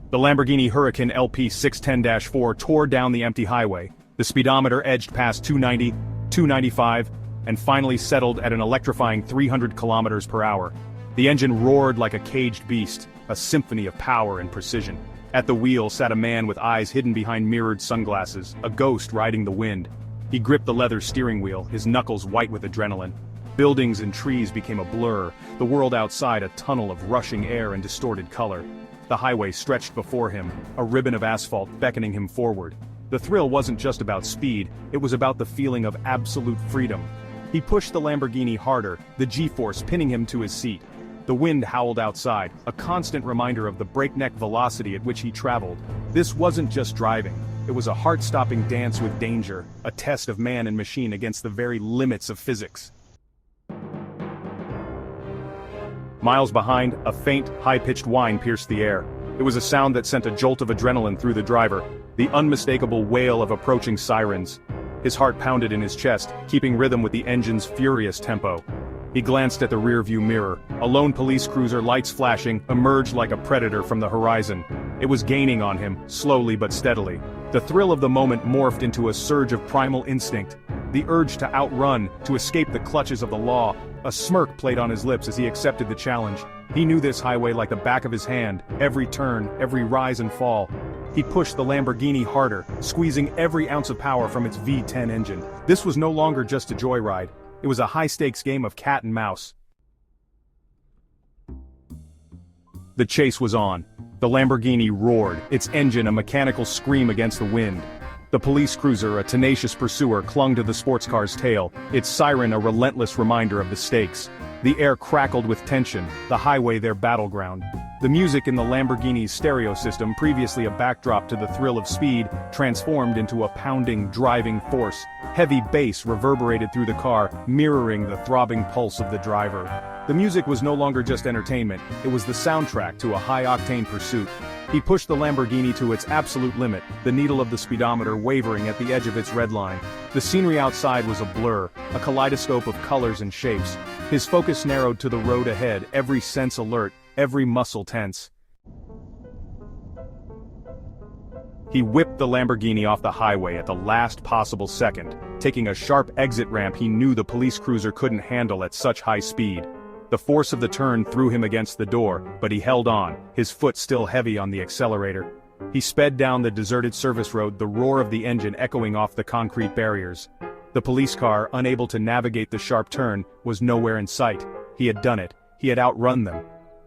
The Lamborghini Huracan LP 610-4 tore down the empty highway. The speedometer edged past 290, 295, and finally settled at an electrifying 300 kilometers per hour. The engine roared like a caged beast, a symphony of power and precision. At the wheel sat a man with eyes hidden behind mirrored sunglasses, a ghost riding the wind. He gripped the leather steering wheel, his knuckles white with adrenaline. Buildings and trees became a blur, the world outside a tunnel of rushing air and distorted color. The highway stretched before him, a ribbon of asphalt beckoning him forward. The thrill wasn't just about speed, it was about the feeling of absolute freedom. He pushed the Lamborghini harder, the G-force pinning him to his seat. The wind howled outside, a constant reminder of the breakneck velocity at which he traveled. This wasn't just driving, it was a heart-stopping dance with danger, a test of man and machine against the very limits of physics. Miles behind, a faint, high-pitched whine pierced the air. It was a sound that sent a jolt of adrenaline through the driver, the unmistakable wail of approaching sirens. His heart pounded in his chest, keeping rhythm with the engine's furious tempo. He glanced at the rearview mirror. A lone police cruiser, lights flashing, emerged like a predator from the horizon. It was gaining on him, slowly but steadily. The thrill of the moment morphed into a surge of primal instinct. The urge to outrun, to escape the clutches of the law. A smirk played on his lips as he accepted the challenge. He knew this highway like the back of his hand, every turn, every rise and fall. He pushed the Lamborghini harder, squeezing every ounce of power from its V10 engine. This was no longer just a joyride. It was a high-stakes game of cat and mouse. The chase was on. The Lamborghini roared, its engine a mechanical scream against the wind. The police cruiser, a tenacious pursuer, clung to the sports car's tail, its siren a relentless reminder of the stakes. The air crackled with tension, the highway their battleground. The music in the Lamborghini's stereo system, previously a backdrop to the thrill of speed, transformed into a pounding, driving force. Heavy bass reverberated through the car, mirroring the throbbing pulse of the driver. The music was no longer just entertainment, it was the soundtrack to a high-octane pursuit. He pushed the Lamborghini to its absolute limit, the needle of the speedometer wavering at the edge of its red line. The scenery outside was a blur, a kaleidoscope of colors and shapes. His focus narrowed to the road ahead, every sense alert, every muscle tense. He whipped the Lamborghini off the highway at the last possible second, taking a sharp exit ramp he knew the police cruiser couldn't handle at such high speed. The force of the turn threw him against the door, but he held on, his foot still heavy on the accelerator. He sped down the deserted service road, the roar of the engine echoing off the concrete barriers. The police car, unable to navigate the sharp turn, was nowhere in sight. He had done it. He had outrun them.